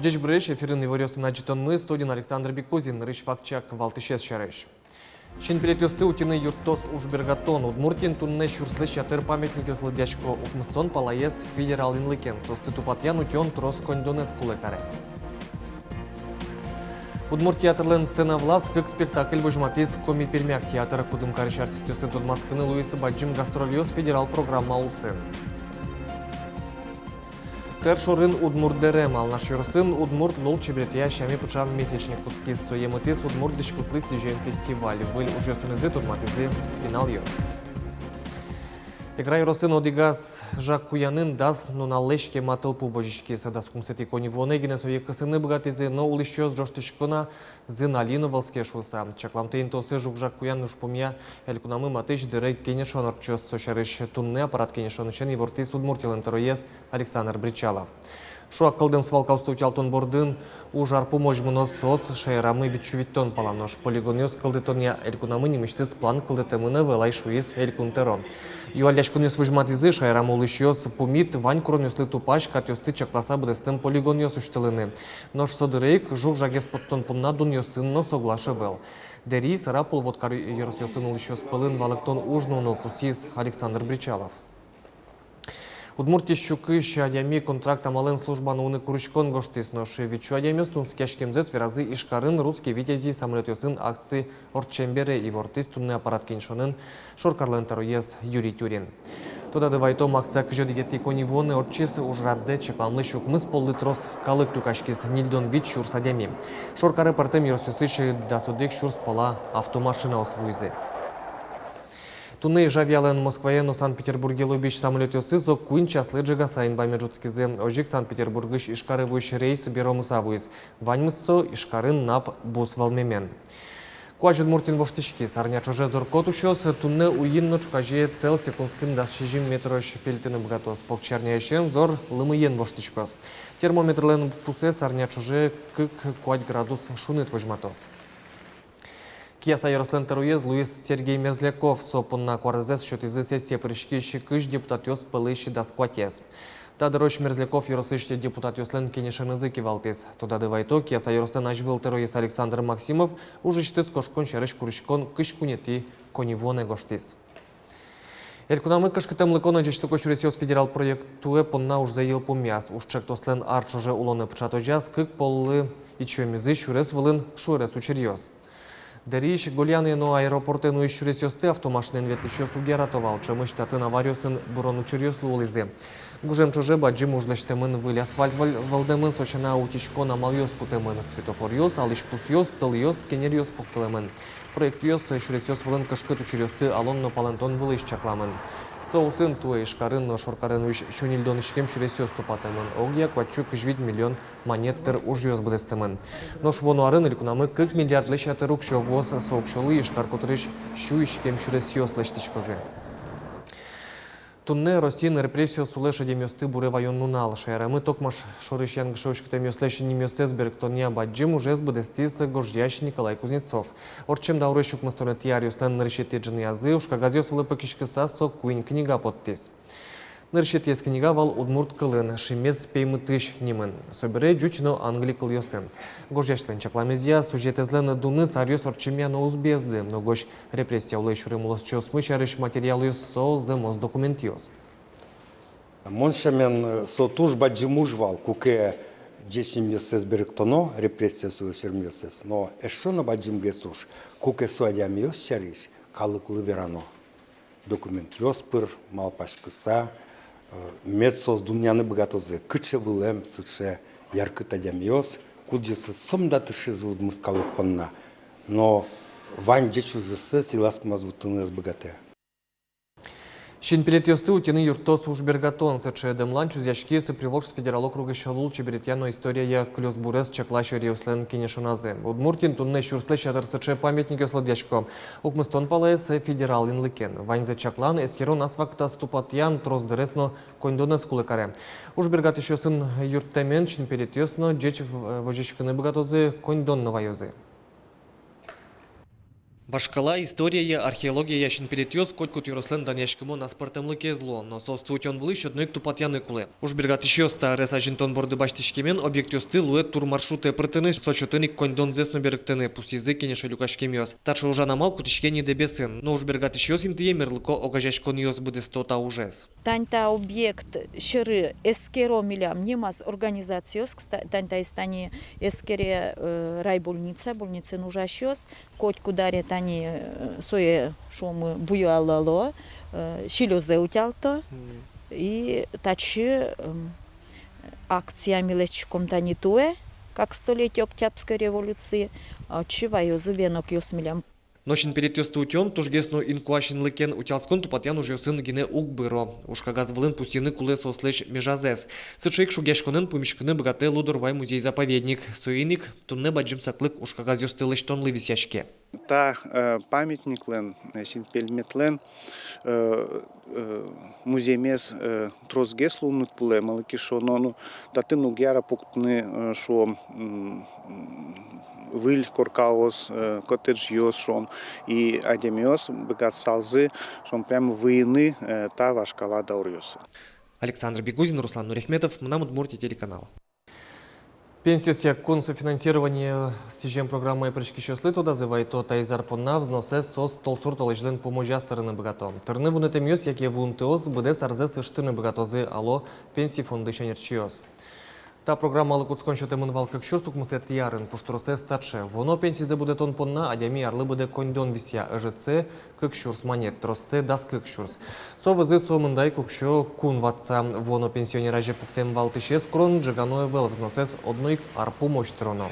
Джеч бреш эфирын иварёсы начитонны студин Александр Бекозин, рыш факчак валтышес шареш. Чин перетёсты утины юртос ужбергатон, удмуртин тунне шурслы чатыр памятники злодячко укмыстон палаес федерал инлыкен, состы тупатьян утён трос кондонес кулыкаре. Удмурт театрлен сцена влас, как спектакль выжматис коми пермяк театр, кудым карыш артистёсын тудмаскыны Луиса Баджим гастролиос федерал программа улсын. Тершорын Удмурт дерем, ал наш юрсын Удмурт лол чебретия шами пучам месячник куцки соемытыс Удмурт дышкутлы сижен фестиваль. Был уже стынызы тудматызы финал йос. Игра юрсын одигаз Жак Куянын дас, но на лешке матылпу вожички садас кумсети кони вонегине свои кысыны богатызы, но улещёс жоштышкона зын Алину волске шуса. Чакламтейн тосы жук Жак Куян нушпумя, элькунамы матыш дырек кенешон орчёс сошарыш тунны аппарат кенешонышен и вортыс Удмуртилен тароес Александр Бричалов. Шуак кылдым свалкаусты утялтон бордын, ужар помощь мунос соц шайрамы бичувиттон паламнош. Полигониос кылдытония элькунамы немыштыс план кылдытымыны вылай шуис элькунтеро. Юаляшкунес выжматизы шайрамы улышёс пумит вань кронёслы тупаш катёсты чакласа бдестым полигониос уштылыны. Нош содырейк жук жагес подтон пумна дуньёсын но соглаша был. Дери сарапул водкар еросёсын улышёс пылын валыктон ужнуно пусис Александр Бричалов. Удмуртия щукыш адями контракт амален службаны уны курычкон гоштыс, но шевичу адямёс тунскяшкемзес веразы ишкарын русский витязи самолетёсын акции орчембере и вортыс тунны аппарат кеншонын шоркарлен тароез Юрий Тюрин. Тода девайтом акция кыжодигетти кони воны орчис ужрадде чекламлы щукмыс поллы трос калык тукашкис нильдон бит шурс адями. Шоркары партем еросёсышы дасудек шурс пола автомашина освуйзы. Тунны жавялен Москваен о Санкт-Петербурге лобищ самолетёсы зо куин часлы джига сайн баймеджутскизе. Ожик Санкт-Петербургыш ишкары вуш рейс беромысавуиз. Ваньмыссо ишкарын нап бус валмемен. Куажуд Муртин воштышки сарня чоже зоркот ушёс тунны уинно чукаже тел секундским дас 60 метрош пельтыны бгатос. Полкчарняешен зор лымыен воштышкос. Термометрлен пусе сарня чоже кык 5 градус шунет вожматос. Кияса Ярослен Таруез Луис Сергей Мерзляков сопунна кварзес счет из сессии прыжки щекыш депутатёс пылыщи даскватес. Тадырош Мерзляков Яросыщи депутатёслен кенешенызы кивалтес. Туда девайто Кияса Ярослен ажвыл Таруез Александр Максимов ужичтыс кошкон шерыш курышкон кыш кунети конивоне гоштис. Элькунамы кышкытым лыкона жечты кочуресёс федерал проектуэ понна уж заел помяс. Уж чектослен арч уже улоны пчатожас кык поллы и чуемизы шурес вылын шурес учерьёс. Дариш Гульяны но аэропортену ищуресёсты автомашинен ветлещёс угератовал, чемы штатын авариосын бурону чурёслу улизе. Гужем чуже баджим ужлештемын выль асфальт валдемын сочана утичко на малёс кутемын светофорёс, алиш пусёс, тылёс, кенерёс пуктылемын. Проектёс ищуресёс вылын кышкыт учерёсты алонно палентон вылы ищчакламын. Соусын туэ ишкарын но шоркарын уж чунильдон ишкем чуресёс тупатемын. Огья квачук 1 миллион монеттер ужьёс будестемын. Нош вонуарын илькунамы 40 миллиард лещаты рук шовоз соукшолы ишкар котрыш щу ишкем чуресёс лештичкозе. Тунне Россиян репрессио сулеша демёсты буре вайоннунал. Шайрамы токмаш шорыш янгшовшките мёслеши немёсез берктония баджим уже сбудестис гожьящ Николай Кузнецов. Орчем даурещук мастонет яриостен нарышете джины язы, ушка газёс вылыпакишкиса со куин книга подтис. Нарышетес книга вал удмурт кылын, шимец пеймытыш нимын. Собере джучино англи кыльёсын. Гожьяштен чакламезия сюжетезлен дуны сарьёс орчемя на узбезды, но гош репрессия улэшурым уласчёс мышарыш материалыёс со зэмос документиёс. Моншамен со туж баджимужвал, куке джечим ёсес беректоно, репрессия суэшерм ёсес, но эшо на баджим гесуш, куке суадям ёс чариш, калыклы верано. Документ ёспыр, малпашкыса, медсоз дуньяны богатозы, кыче вылем, сыче яркыта дямиос, кудьёсы сомдатыши звудмурт калыкпанна, но вань джечу жысы силас мазвутыны богатые. Щин перетёсты утины юртос ужбергатон, сече демланчу зяшки се приволжс федерал округа шалул чеберетьяно история клёс бурес чаклаща риуслен кенешуназе. Удмуртин тунне щурсле чатыр сече памятники сладяшко. Укмыстон палаес федерал инлыкен. Ваньзе чаклан эскерон асфакта ступатьян трос дересно кондонес кулыкаре. Ужбергат еще сын юрттемен щин перетёсно джеч вожичканы богатозы кондон новайозы. Вашкала история археология яшин перетьёс котькут юрослен данешкимо на спартемлыке зло, но состутен влыш одной тупатьяны куле. Уж бергат еще старес ажинтон борды баштишкемен объект юсты лует тур маршруты протыны сочетыник кондон зесно беректыны пусть языки не шелюкашкемиос. Тача уже намал кутишкени дебесын, но уж бергат еще синтие мерлыко огажашкон йос буде стота ужес. Танта объект ширы эскеро милям немас организациос, танта истани эскере райбольница, больницы нужащос, котку дарят они свое шумы буялало, шилюзе утялто и тачи акция милечком тани туе, как столетие Октябрьской революции, отчиваю зубенок ёс милям. Ночин перетьёс тутём, тужгесно инкуашин лыкен утялскон тупатьян уже сын гине угбыро. Уж кагаз влын пустины куле сослеш межазес. Сычек шугешконын пумишкыны богате лудорвай музей-заповедник. Суиник тунне баджим саклык уж кагаз ёстылыш тонлы висяшке. Та памятник лен, симпельмет лен, музеймес тросгес лунут пуле малыкишо, но датын угяра пуктны шо выль коркаос, коттедж йос шон и адемиос богат салзы, шон прямо воины та Вашкала даурьос. Александр Бегузин, Руслан Нурехметов, Мнам Удмуртия, телеканал. Пенсия консофинансирование сижем программы прички туда зывайто тайзар понна взносе сос толсур толежден поможа стороны богато. Терны вунетемиос, яке вунтеос, буде сарзе сыштыны богатозы ало пенсии фонды шенерчиос. Та программа лыкутскон шотемын валкык шурсук мысет ярын пуштросе старше. Воно пенсизе буде тон понна, адями арлы буде кондон висия ЖЦ кык шурс монет, тросце дас кык шурс. Совызы сомындай кукшо кун ватца. Воно пенсионера же пуктем валтышес крон джиганое вел взносес одной арпу мощтроно.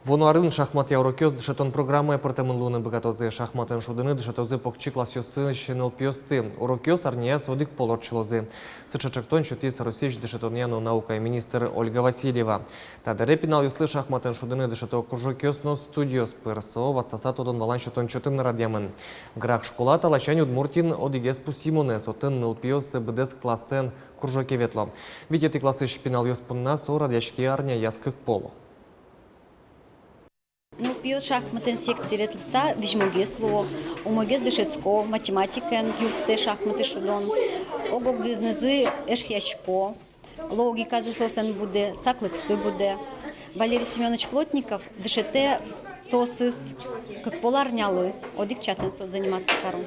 Воно арын шахмат яурокёс дышатон программа портемын луны богатозы шахматын шудыны дышатозы покчи классёсы щенел пьёсты. Урокёс арния содик полорчлозы. Сычачактон чутис Росич дышатон яну наука и министр Ольга Васильева. Тадаре пинал юслы шахматын шудыны дышато кружокёс но студиос персо ватсасатодон балан щотон чотын радьямын. Грах школа талачань Удмуртин одигес пусимонес отын нылпиос бдес классен кружоке ветло. Ведь эти классы шпинал юспунна со радяшки арния яскых полу. Ну, пил шахматен секции ветлиса, вижмогесло, умогес дешецко, математикен, юрте шахматы шудон, огогнезы эшьячко, логика засосен буде, саклыксы буде. Валерий Семенович Плотников дешете сосыс, как поларнялы, одик часен сот заниматься кару.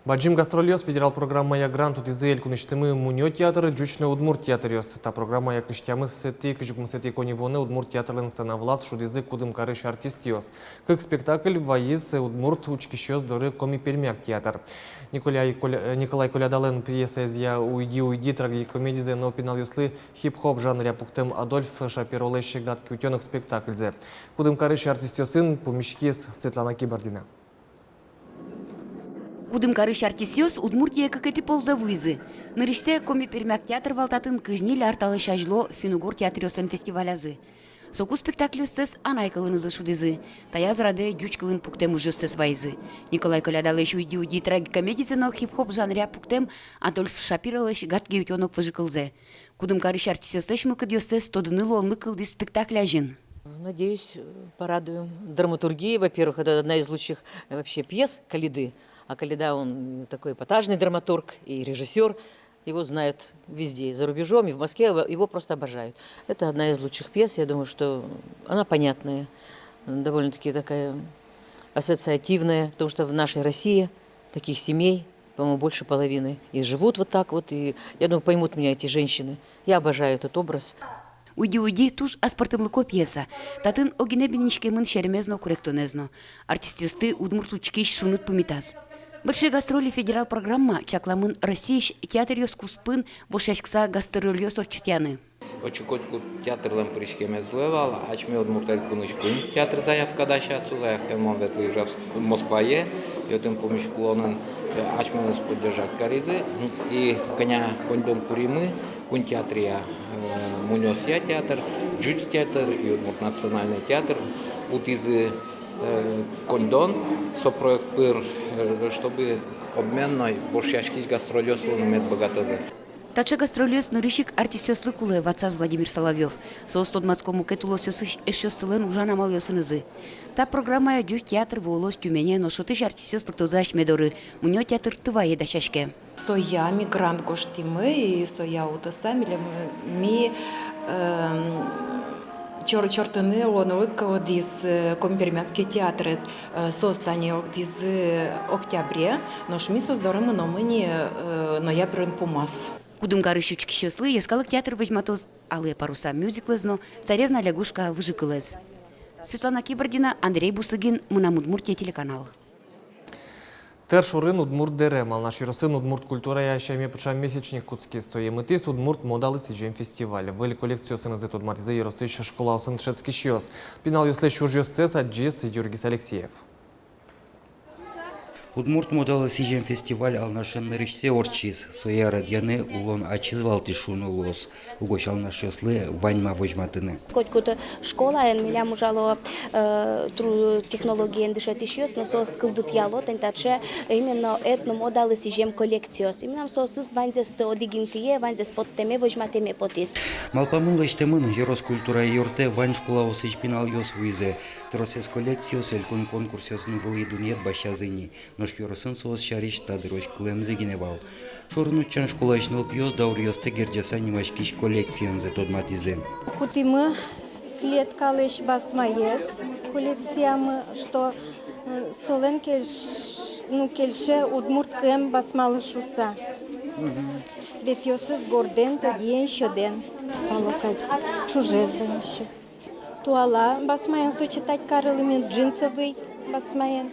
Баджим гастролиос федерал программа я грант от израиль кунештемы муньо театр джучне Удмурт театриос. Та программа я кыштямы сети кыжук мсети конивоне Удмурт театрлен сцена влас шудизы кудым карыш артистиос. Как спектакль ваиз Удмурт учкищос доры коми пермяк театр. Николай Колядален пьеса из я уйди трагикомедизе но пинал юслы хип-хоп жанре пуктем Адольф Шапиролещик датки утенок спектакльзе. Кудым карыш артистиосын помещкис Светлана Кибардина. Кудым карыш артисиос Удмуртия какети ползавуизы. Нырышсе коми пермяк театр валтатын кыжнил арталы шажло Финугор театриосын фестивалязы. Соку спектаклюс сес анайкалынызы шудызы. Таяз раде дючкалын пуктем уже сес вайзы. Николай Колядалыш уйди трагикомедизе но хип-хоп жанре пуктем Адольф Шапиролыш гатки утенок выжикалзе. Кудым карыш артисиос мыкыдёсес тодыныло лыкалды спектакляжин. Надеюсь, порадуем драматургией. Во-первых, это одна из лучших вообще пьес Калиды. А Калида, он такой эпатажный драматург и режиссер. Его знают везде, и за рубежом, и в Москве. Его просто обожают. Это одна из лучших пьес. Я думаю, что она понятная, довольно-таки такая ассоциативная. Потому что в нашей России таких семей, по-моему, больше половины. И живут вот так вот. И я думаю, поймут меня эти женщины. Я обожаю этот образ. Уйди, туж аспартымлыко пьеса. Татын огинебиничке мын шеремезно корректонезно. Артистюсты удмуртучкиш шунут пумитаз. Большие гастроли федерал программа чакламын Россииш театриос куспын вошешкса гастролиос орчитяны. Очукотку театрлен пришкеме злевал, ачме Удмуртель кунычкун театр заявка сейчас заявка мовет лежав в Москве, йотым помешклонен ачме нас поддержать каризы и коня кондом куримы кун театрия Муньосия театр, Джуч театр и Удмурт национальный театр утизы кондон сопроект пыр, чтобы обменной вошешкис гастролиос лунумет богатозе. Тача гастролиос нырыщик артисёслы кулы ватсаз Владимир Соловьев. Соос тодмацкому кетулос ёсыш эшёс сылын ужан амал ёсынызы. Та программа дюх театр волос тюмене, но шотыш артисёслык тозаш медоры. Мунё театр тывае дачашке. Соя мигрант гоштимы и соя утаса ми чортаны онук одиз компермянский театрез создание одиз октябре, но шми создорым номыни ноябрь пумас. Кудымгары щучкищёслы ескалык театр выжматоз алые паруса мюзиклезно царевна лягушка выжикылез. Светлана Кибордина, Андрей Бусыгин, Мунам Удмуртия телеканал. Тершурин Удмурт Дерем, ал наш Юросин Удмурт культура ящами почам месячник куцки свои метис Удмурт модалы сиджем фестиваль. Вели коллекцию сынызы Удмуртизы Юросыща школа усын шецкий щёс. Пинал юслещ уж ёсцеса Джис и Юргис Алексеев. Удмурт модалы сижем фестиваль ал нашын нырышсе орчиз, соя радьяны улон ачизвал тишуну лос, угощал наш ёслы ваньма вожматыны. Коть-кута школа, ен миля мужало технологии дышать ищёс, но со скылдыт яло, тентаче именно этно модалы сижем коллекциос. Именно со сыз ванзес одигинтие, ванзес под теме вожматеме потис. Малпамун лештемын юрос культура юрте вань школа осыч пинал ёс вуизе, тросес коллекциос элькун конкурсёсын вылыйдун ет башазыни. Юросын соос шариш тадыроч клемзе геневал. Шорын учан школа ишныл пьёс даур ёсте герджаса немашкиш коллекциянзе тодматизе. Кутимы клеткалыш басмаес коллекциямы, что солен кельше удмурт кем басмалышуса. Светёсыз горден тодиен щоден. Полокать чуже звонище. Туала басмаен сочетать карылымен джинсовый басмаен.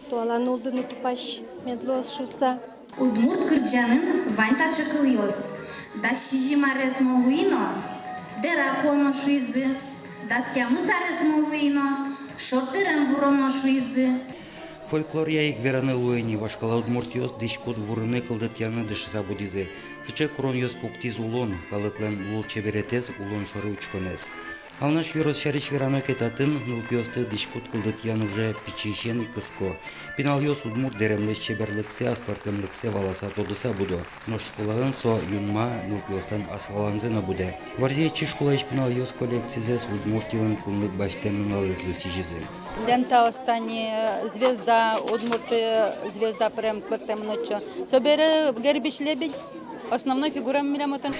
Туала нулдыны тупаш медлос шуса. Удмурт кырджанын вань чакылйос. Да шижимарес молуино, дераконо шуизы, да скямызарес молуино, шортырем вуроно шуизы. Фольклор яик вераны луэни, вашкала удмурт ёс дишкот вурыны кылдыт яны дышыса будизе. Сыче крон ёс пуктиз улон, калыклен лул чеберетес, улон шоры учконес. А у наш юрос шариш верано кетатын, нылпиосты дишкут кылдыт ян уже пичишен и кыско. Пинал ёс удмурт деремлеш чеберлыксе, аспартемлыксе валаса тодыса будо. Но школарын со юнма нылпиостан асваланзына буде. Варзиечи школа иш пинал ёс коллекцизес удмуртивен кунлык баштемын алызлы сижизе. Лента остане звезда удмурты, звезда прям квартем ночью. Собере гербиш лебедь, основной фигурам мираматан.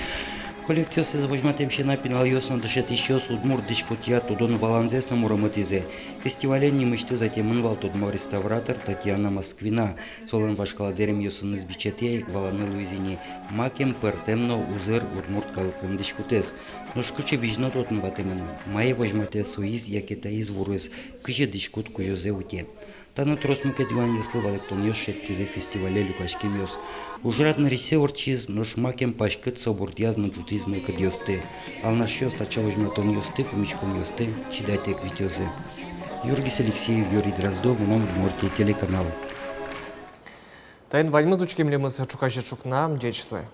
Коллекция се завожматемщина пинал ёсно дышет еще с удмурт дишкутия тудон баланзес на мураматизе. Фестивале немышты затем инвал тодмо реставратор Татьяна Москвина. Солен вашкала дерем ёсын из бичетей валаны луизини. Макем пертемно узыр удмурт калыкым дишкутес. Но шкуче вижно тотн батемен. Мае вожмате суиз якета из вурыз. Кыже дишкут кужозе уте. Таны тросмуке дюан ёслы валектон ёс шеткизе фестивале люкашкем ёс. Ужрат на ресе орчиз, но шмакем пашкет соборт язмы джутизмы кад ёсты. Ал наш ёс тача вожматон ёсты, кумичком ёсты, чидайте квитёзы. Юргис Алексеев, Юрий Дроздов, Мунам Удмуртия телеканал. Тайн вальмы зучкем лемыс чукаще чукнам, дечслы.